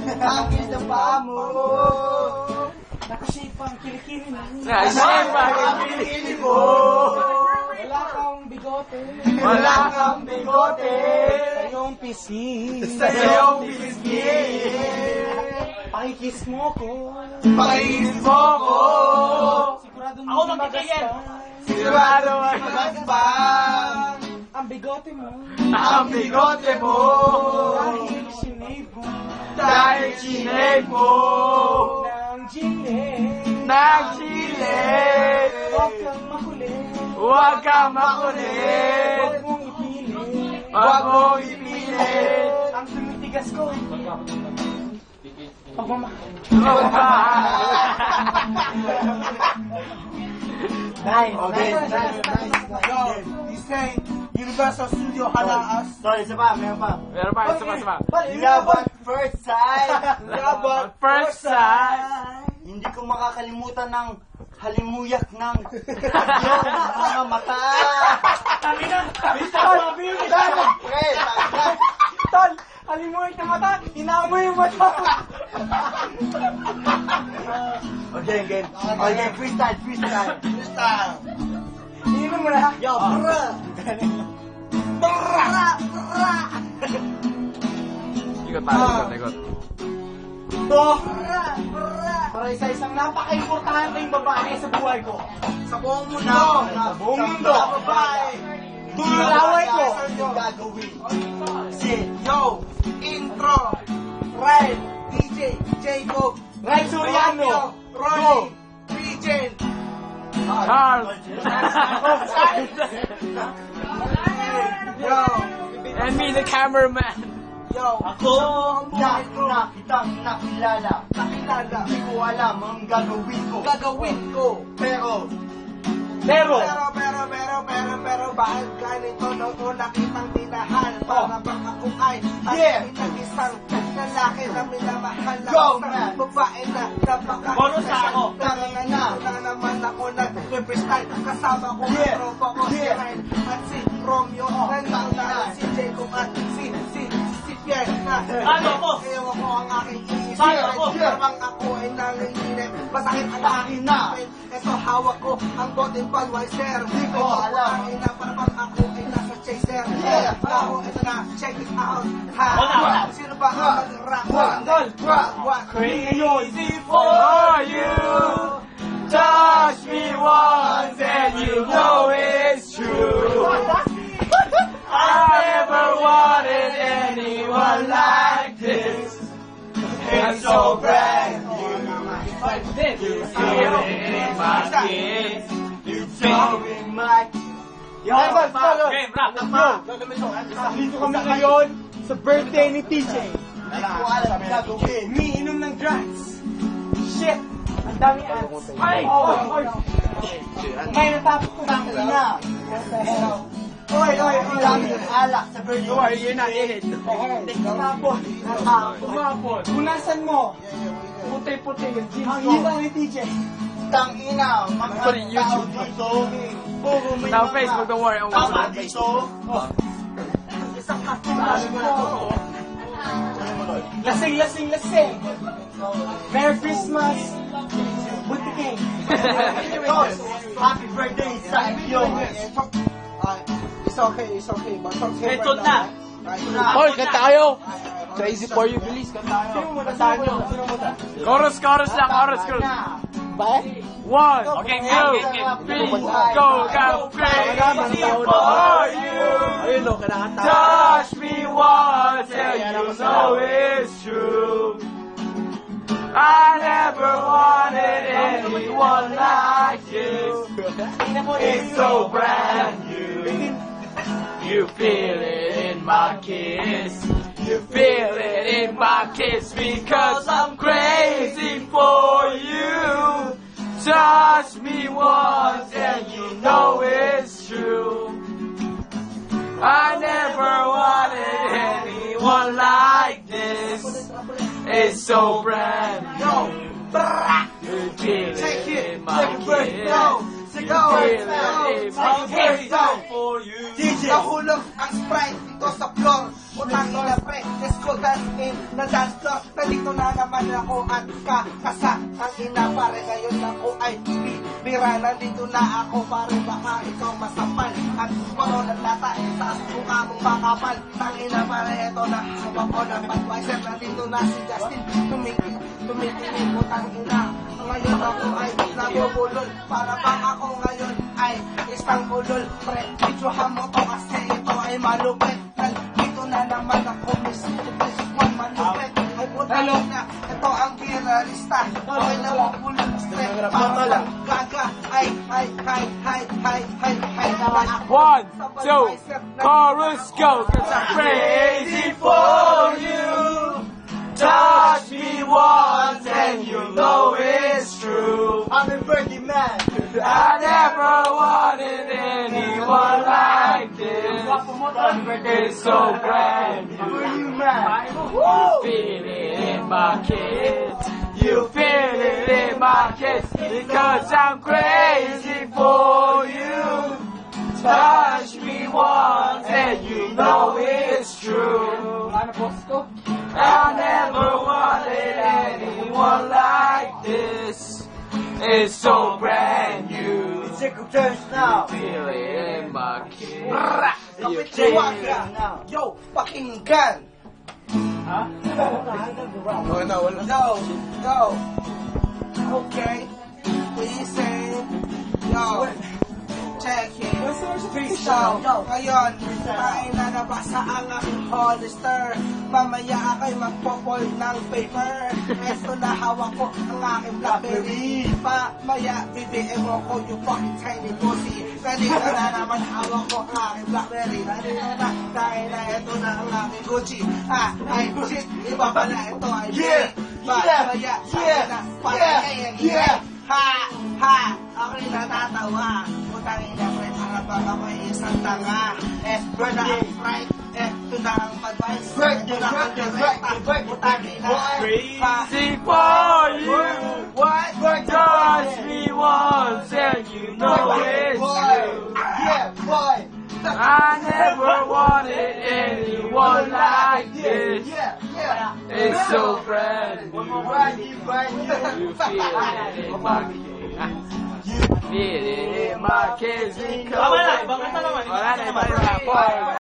Hangin ng paa mo. Nakashape ang kilikili mo. Nakashape ang kilikili mo. Wala kang bigote. Wala kang bigote. Sa iyong pisngi. Sa iyong pisngi. Pakikis mo ko. Pakikis mo ko. Siguradong ako magkikigil. Sigurado magpapang. Ang bigote mo. Ang bigote mo. Dahil sinave mo. Dahil sinave mo. Nang gilet. Nang gilet. Huwag kang makulit. Huwag kang makulit. Huwag mong ipilit. Huwag mong ipilit. Ang tumitigas ko. Pagmamahal. Nice. He's saying Universal Studio Halaas. Sorry, isa pa, meron pa. Meron pa, isa pa. Love at first sight. Love at first sight. Hindi ko makakalimutan ng halimuyak ng mga mata. Tol, halimuyak na mata. Inamoy yung mata. Okay, freestyle. Inom mo na. Yo, bro. Ikot. Para isa-isang napaka-importanteng babae sa buhay ko. Sa buong mundo. Sa buong mundo. Babae. Tulaway ko. Gagawin. Yo, intro. Right. DJ, Jacob. Ray Soriano. Ronnie. Regent. Charles. Yo. And me, the cameraman. Yo. Ako, kitang nakilala. Hindi ko alam ang gagawin ko. Pero, Bakit ganito nung una kitang tinahal? Para bang ako ay ng isang lalaki na minamahal Go, ako man. sa babae na napaka Bonus na ako. na naman ako nag-freestyle. Kasama ko ang tropa ko si Ryan at si Romeo. Nandang si Jacob at si Pierre na ewan ko ang aking iisip. Parang ako ay nanginginig. Masakit ang aking napin. Ito hawak ko ang boting Budweiser. Di ko alam. Parang ako ay nasa chaser. Ako ito na, check it out. Sino ba ang mag-rap? Crazy for you. Touch me once and you know it's true. I never wanted anyone like this. It's so brand new. You feel it in my kiss. You feel it in my game, rap. Dito kami ngayon sa birthday ni TJ. hindi ko alam ang gagawin. Umiinom ng drugs. Shit! Ang dami ants. Ay! Ngayon natapos ko sa kanina. Oy! Ang dami ng alak sa birthday. You're not in it. Kumapon. Punasan mo. Puti-puti yung jeans mo. Ang hila ni TJ. Tangina, Put it in YouTube. dito. Puro may Now mga Facebook, don't worry. tama dito. Isang kapunasan mo. Lasing. Merry Christmas. Butiking. Happy birthday sa iyo. It's okay. Ito na. Hoy, kanta kayo. Crazy for you, please. Sino mo na? Chorus lang. One. Okay, two, three, go, crazy for you. Touch me once and you know it's true. I never wanted anyone like you. It's so brand new. You feel it in my kiss. You feel it in my kiss because I'm crazy for you. Touch me once and you know it's true. I never wanted anyone like this. It's so brand new. You feel it in my kiss. You feel it in my kiss for you. Nahulog ang Sprite dito sa floor. Utang ina pre, let's go dance in the dance floor. Nandito na naman ako at kakasa. Ang ina pare, ngayon ako ay bira. Nandito na ako pare, baka ikaw masapal. At puro ng lata, sa mukha mong makapal. Ang ina pare, eto na habang ko ng Budweiser. Nandito na si Justin, tumitingin utang ina. Ngayon ako ay nabubulol. Para bang ako ngayon ay isang bulol. Pre, videohan mo to kasi ito ay malupit. Nandito na naman ako, Miss One malupit. Ay putang ina, ito ang biralista. Okay na mo bulol, pre. Para lang gaga. Ay. 1, 2, chorus go. 'Cause I'm crazy for you. Touch me once and you know it's true. I'm a Fergie man. I never wanted anyone like this. It's so brand new. Who are you, man? You feel it in my kiss. You feel it in my kiss. Because I'm crazy for you. Touch me once and you know it's true. I never wanted anyone like this. It's so brand new. Sickle turns now. Feel it in my kiss. You Kapit feel chihuahua. it now. Yo, pakinggan. Yo. Okay. Listen. Yo. Check it. Peace out. Ngayon, tayo na nabasa ang aking Hollister. Mamaya ako'y magpo-fold ng paper. Esto na hawak ko ang aking Blackberry. Mamaya, BBM mo ko yung fucking tiny pussy. Nandito na naman hawak ko ang aking Blackberry. Nandito na, dahil na ito na ang aking Gucci. Ay, shit, iba pala ito ay Mamaya, Ha! Ako'y natatawa. Putang ina, pre, para bang ako'y isang tanga. Esto na ang fright. Esto na ang advice. Esto na ang direkta. Putang ina. Crazy for you. What? Touch me once and you know it's true. Yeah, boy. I never wanted anyone like this. Yeah. It's so brand new. Brand new. You feel it in my kiss. You feel it in my kiss. Tama na, ibang kanta naman. Wala na, iba na.